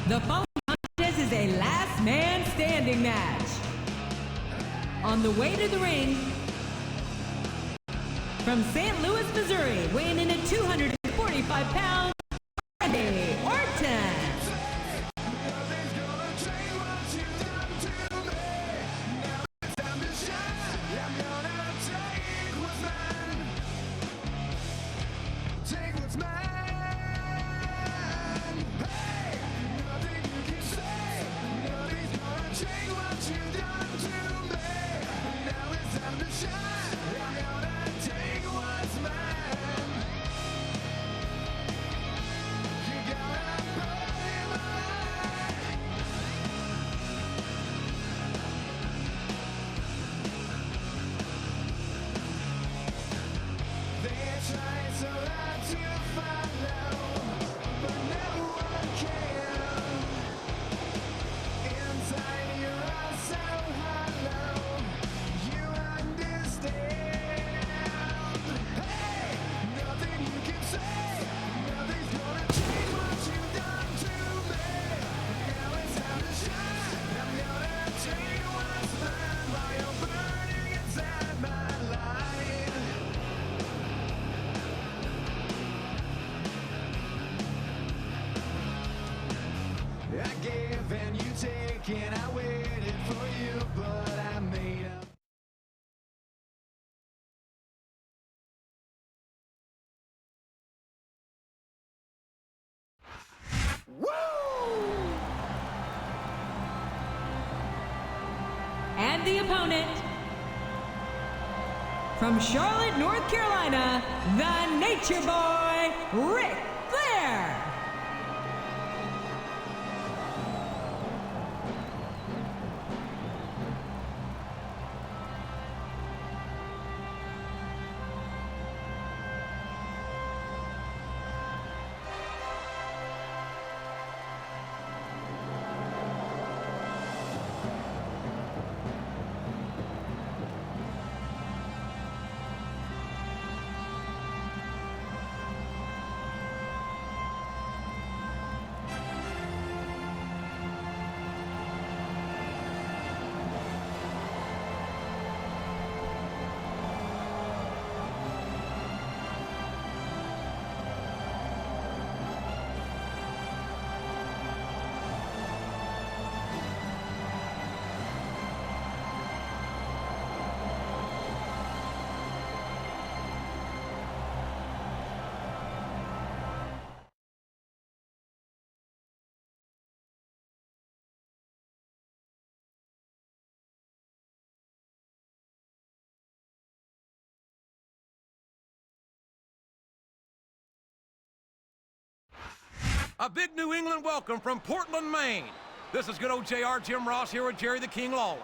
The following contest is a last man standing match. On the way to the ring, from St. Louis, Missouri, weighing in at 245 pounds, Randy Orton. And I waited for you, but I made up. Woo! And the opponent, from Charlotte, North Carolina, the Nature Boy, Ric Flair. A big New England welcome from Portland, Maine. This is good old JR, Jim Ross here with Jerry the King Lawler.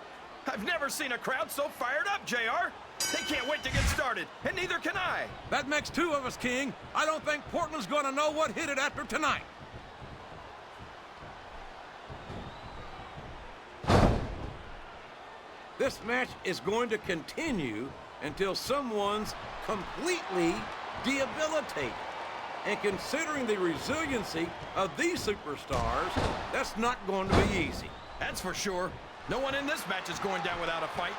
I've never seen a crowd so fired up, JR. They can't wait to get started, and neither can I. That makes two of us, King. I don't think Portland's going to know what hit it after tonight. This match is going to continue until someone's completely debilitated. And considering the resiliency of these superstars, that's not going to be easy. That's for sure. No one in this match is going down without a fight.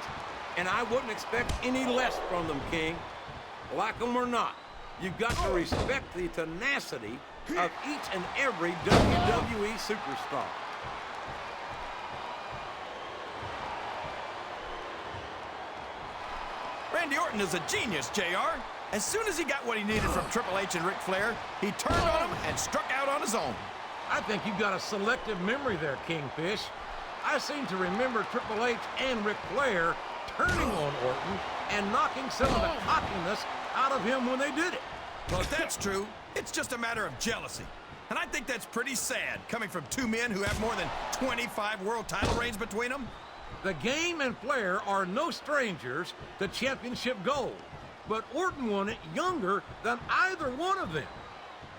And I wouldn't expect any less from them, King. Like them or not, you've got to respect the tenacity of each and every WWE superstar. Randy Orton is a genius, JR. As soon as he got what he needed from Triple H and Ric Flair, he turned on him and struck out on his own. I think you've got a selective memory there, Kingfish. I seem to remember Triple H and Ric Flair turning on Orton and knocking some of the cockiness out of him when they did it. Well, if that's true, it's just a matter of jealousy. And I think that's pretty sad, coming from two men who have more than 25 world title reigns between them. The Game and Flair are no strangers to championship gold. But Orton won it younger than either one of them.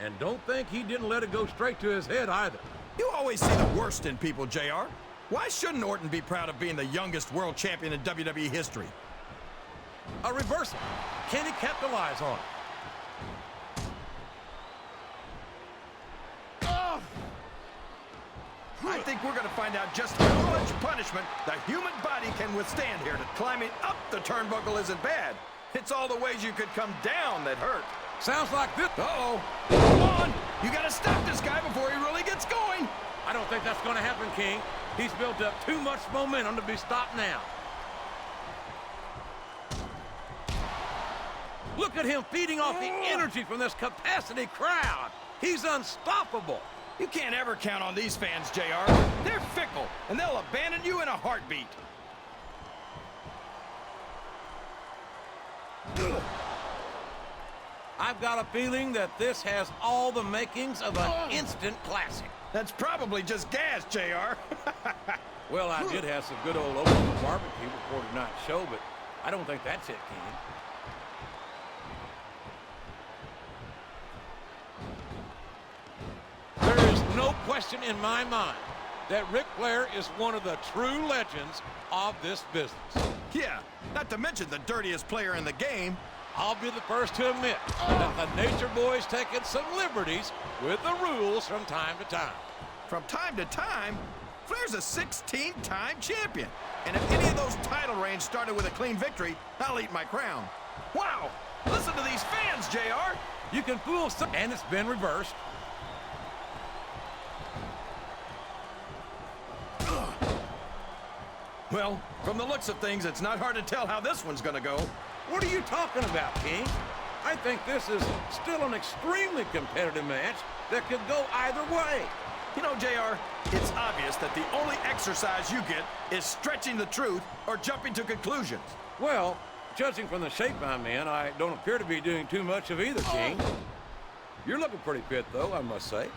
And don't think he didn't let it go straight to his head either. You always see the worst in people, JR. Why shouldn't Orton be proud of being the youngest world champion in WWE history? A reversal. Can he capitalize on it? I think we're going to find out just how much punishment the human body can withstand here. Climbing up the turnbuckle isn't bad. It's all the ways you could come down that hurt. Sounds like this. Uh-oh. Come on. You got to stop this guy before he really gets going. I don't think that's going to happen, King. He's built up too much momentum to be stopped now. Look at him feeding off the energy from this capacity crowd. He's unstoppable. You can't ever count on these fans, JR. They're fickle, and they'll abandon you in a heartbeat. I've got a feeling that this has all the makings of an instant classic. That's probably just gas, JR. Well, I did have some good old open barbecue before tonight's show, but I don't think that's it, King. There is no question in my mind that Ric Flair is one of the true legends of this business. Yeah, not to mention the dirtiest player in the game. I'll be the first to admit that the Nature Boy's taken some liberties with the rules from time to time. From time to time, Flair's a 16-time champion. And if any of those title reigns started with a clean victory, I'll eat my crown. Wow, listen to these fans, JR. You can fool some, and it's been reversed. Well, from the looks of things, it's not hard to tell how this one's gonna go. What are you talking about, King? I think this is still an extremely competitive match that could go either way. You know, JR, it's obvious that the only exercise you get is stretching the truth or jumping to conclusions. Well, judging from the shape I'm in, I don't appear to be doing too much of either, King. You're looking pretty fit, though, I must say.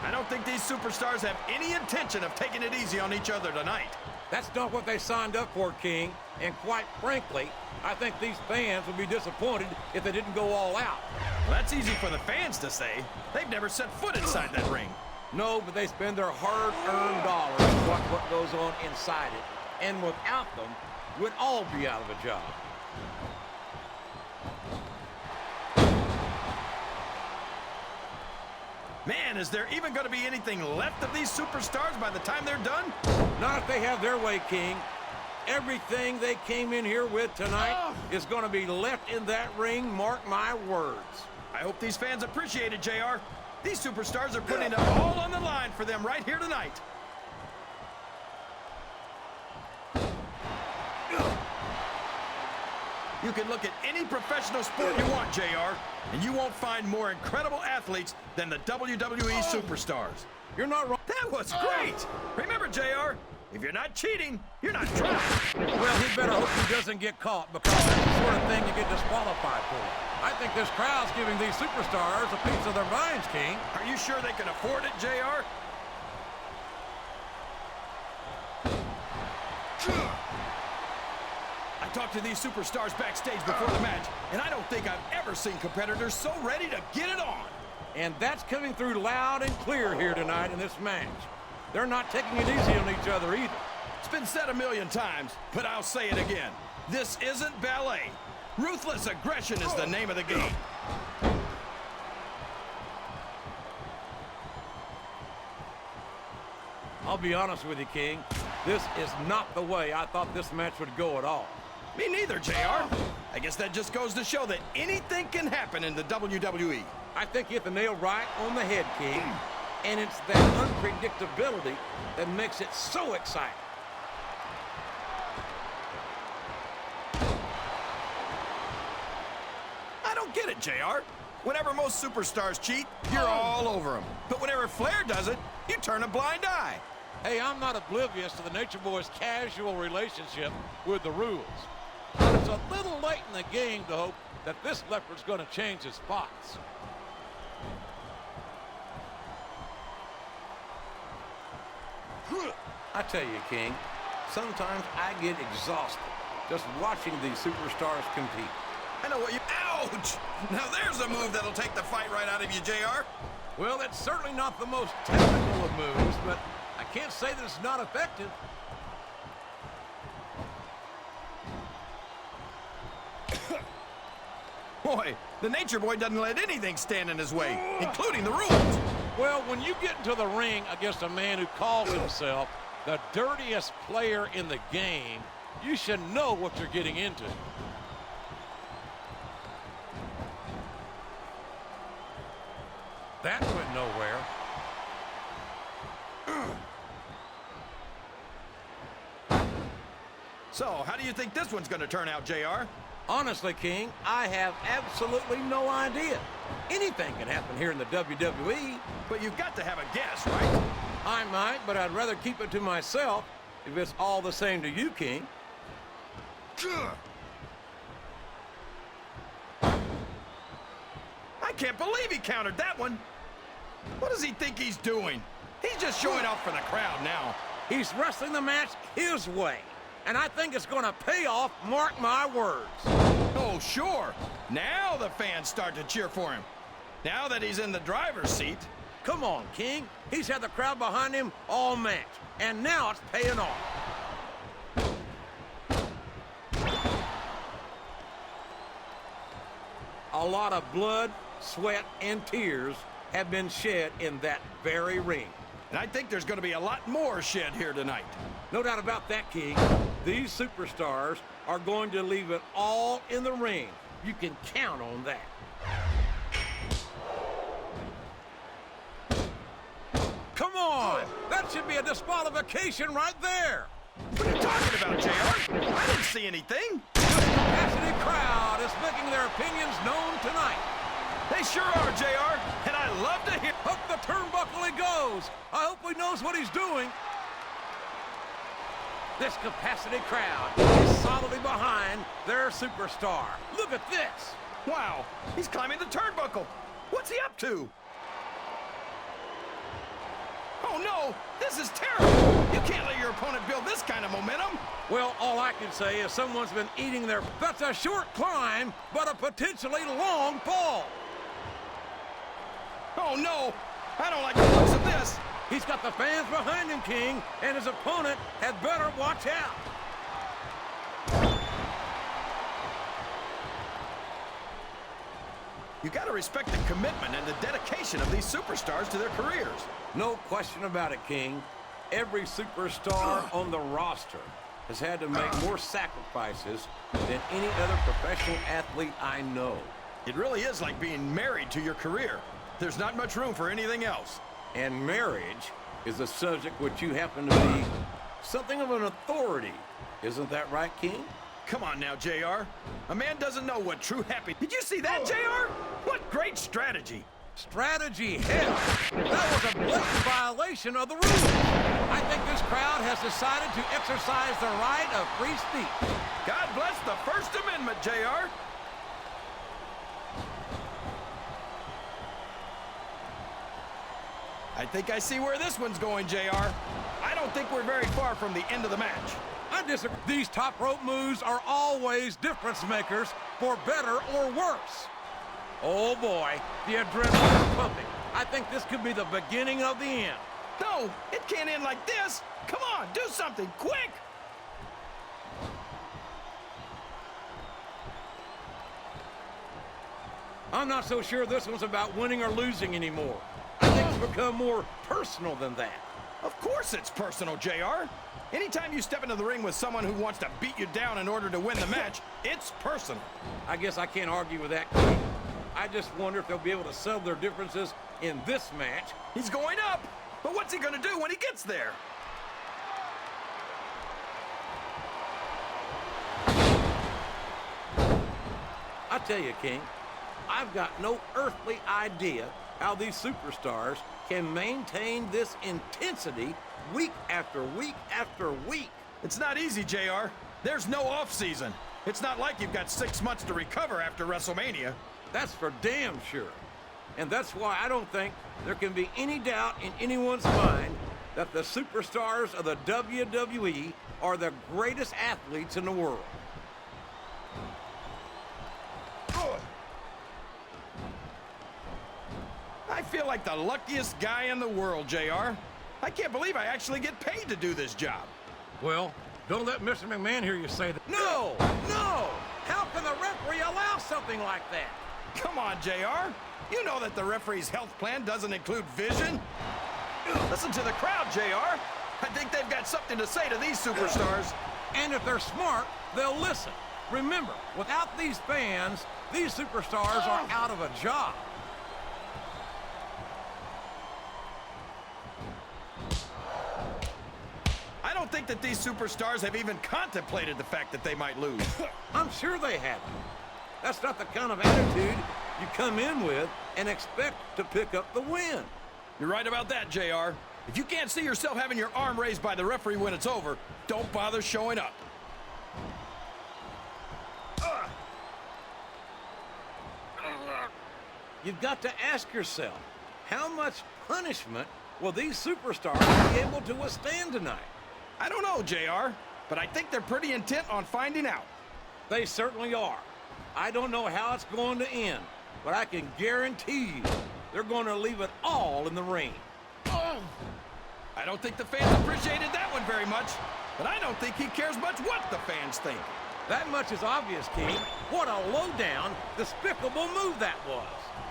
I don't think these superstars have any intention of taking it easy on each other tonight. That's not what they signed up for, King. And quite frankly, I think these fans would be disappointed if they didn't go all out. Well, that's easy for the fans to say. They've never set foot inside that ring. No, but they spend their hard-earned dollars to watch what goes on inside it. And without them, we'd all be out of a job. Man, is there even going to be anything left of these superstars by the time they're done? Not if they have their way, King. Everything they came in here with tonight is going to be left in that ring, mark my words. I hope these fans appreciate it, JR. These superstars are putting it all on the line for them right here tonight. You can look at any professional sport you want, JR, and you won't find more incredible athletes than the WWE superstars. You're not wrong. That was great! Remember, JR, if you're not cheating, you're not trying. Well, he better hope he doesn't get caught, because that's the sort of thing you get disqualified for. I think this crowd's giving these superstars a piece of their minds, King. Are you sure they can afford it, JR? I talked to these superstars backstage before the match, and I don't think I've ever seen competitors so ready to get it on. And that's coming through loud and clear here tonight in this match. They're not taking it easy on each other either. It's been said a million times, but I'll say it again. This isn't ballet. Ruthless aggression is the name of the game. I'll be honest with you, King. This is not the way I thought this match would go at all. Me neither, JR. I guess that just goes to show that anything can happen in the WWE. I think you hit the nail right on the head, King. And it's that unpredictability that makes it so exciting. I don't get it, JR. Whenever most superstars cheat, you're all over them. But whenever Flair does it, you turn a blind eye. Hey, I'm not oblivious to the Nature Boy's casual relationship with the rules. But it's a little late in the game to hope that this leopard's going to change his spots. I tell you, King, sometimes I get exhausted just watching these superstars compete. I know what you... Ouch! Now there's a move that'll take the fight right out of you, JR. Well, it's certainly not the most technical of moves, but I can't say that it's not effective. Boy, the Nature Boy doesn't let anything stand in his way, including the rules. Well, when you get into the ring against a man who calls himself the dirtiest player in the game, you should know what you're getting into. That went nowhere. So, how do you think this one's going to turn out, JR? Honestly, King, I have absolutely no idea. Anything can happen here in the WWE. But you've got to have a guess, right? I might, but I'd rather keep it to myself if it's all the same to you, King. I can't believe he countered that one. What does he think he's doing? He's just showing off for the crowd now. He's wrestling the match his way, and I think it's going to pay off, mark my words. Oh, sure. Now the fans start to cheer for him. Now that he's in the driver's seat. Come on, King. He's had the crowd behind him all match, and now it's paying off. A lot of blood, sweat, and tears have been shed in that very ring. And I think there's going to be a lot more shed here tonight. No doubt about that, King. These superstars are going to leave it all in the ring. You can count on that. Come on! That should be a disqualification right there! What are you talking about, JR? I didn't see anything. The capacity crowd is making their opinions known tonight. They sure are, JR, and I love to hear. Up the turnbuckle he goes. I hope he knows what he's doing. This capacity crowd is solidly behind their superstar. Look at this. Wow, he's climbing the turnbuckle. What's he up to? Oh, no, this is terrible. You can't let your opponent build this kind of momentum. Well, all I can say is someone's been eating their... That's a short climb, but a potentially long fall. Oh, no, I don't like the looks of this. He's got the fans behind him, King, and his opponent had better watch out. You got to respect the commitment and the dedication of these superstars to their careers. No question about it, King. Every superstar on the roster has had to make more sacrifices than any other professional athlete I know. It really is like being married to your career. There's not much room for anything else. And marriage is a subject which you happen to be something of an authority. Isn't that right, King? Come on now, JR. A man doesn't know what true happiness... Did you see that, JR? What great strategy. Strategy, hell. That was a blatant violation of the rules. I think this crowd has decided to exercise the right of free speech. God bless the First Amendment, JR. I think I see where this one's going, JR. I don't think we're very far from the end of the match. I disagree. These top rope moves are always difference makers, for better or worse. Oh boy, the adrenaline is pumping. I think this could be the beginning of the end. No, it can't end like this. Come on, do something, quick! I'm not so sure this one's about winning or losing anymore. I think it's become more personal than that. Of course it's personal, JR. Anytime you step into the ring with someone who wants to beat you down in order to win the match, it's personal. I guess I can't argue with that, King. I just wonder if they'll be able to settle their differences in this match. He's going up, but what's he going to do when he gets there? I tell you, King, I've got no earthly idea how these superstars can maintain this intensity week after week after week. It's not easy, JR. There's no off-season. It's not like you've got 6 months to recover after WrestleMania. That's for damn sure. And that's why I don't think there can be any doubt in anyone's mind that the superstars of the WWE are the greatest athletes in the world. I feel like the luckiest guy in the world, JR. I can't believe I actually get paid to do this job. Well, don't let Mr. McMahon hear you say that. No! No! How can the referee allow something like that. Come on, JR. You know that the referee's health plan doesn't include vision. Listen to the crowd, JR. I think they've got something to say to these superstars. And if they're smart, they'll listen. Remember, without these fans, these superstars are out of a job. I don't think that these superstars have even contemplated the fact that they might lose. I'm sure they haven't. That's not the kind of attitude you come in with and expect to pick up the win. You're right about that, JR. If you can't see yourself having your arm raised by the referee when it's over, don't bother showing up. You've got to ask yourself, how much punishment will these superstars be able to withstand tonight? I don't know, JR, but I think they're pretty intent on finding out. They certainly are. I don't know how it's going to end, but I can guarantee you they're going to leave it all in the ring. I don't think the fans appreciated that one very much, but I don't think he cares much what the fans think. That much is obvious, King. What a low-down, despicable move that was.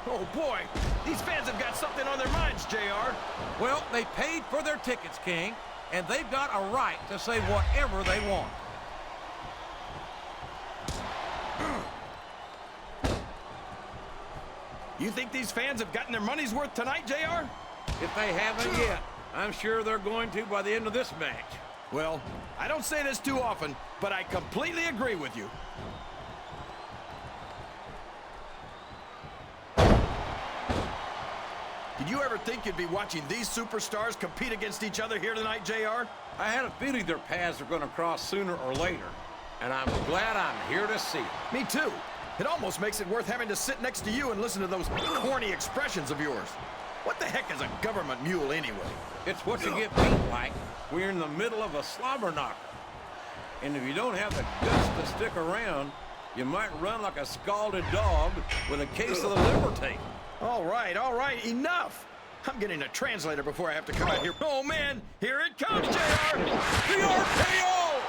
Oh, boy. These fans have got something on their minds, JR. Well, they paid for their tickets, King, and they've got a right to say whatever they want. You think these fans have gotten their money's worth tonight, JR? If they haven't yet, I'm sure they're going to by the end of this match. Well, I don't say this too often, but I completely agree with you. Did you ever think you'd be watching these superstars compete against each other here tonight, JR? I had a feeling their paths are going to cross sooner or later, and I'm glad I'm here to see it. Me too. It almost makes it worth having to sit next to you and listen to those corny expressions of yours. What the heck is a government mule anyway? It's what you get beat like. We're in the middle of a slobber knocker. And if you don't have the guts to stick around, you might run like a scalded dog with a case of the liver tape. All right, enough. I'm getting a translator before I have to come out here. Oh, man, here it comes, JR. The RKO!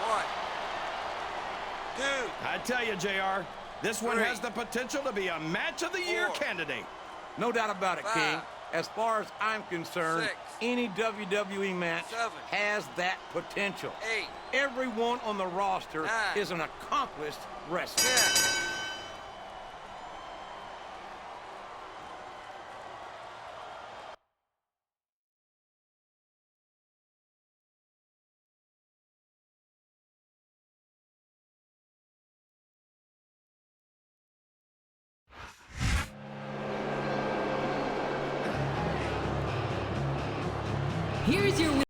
One, two, I tell you, JR, this one three, has the potential to be a match of the year four, candidate. No doubt about it, five, King. As far as I'm concerned, six, any WWE match seven, has that potential. 8, Everyone on the roster 9, is an accomplished wrestler. 10. Here's your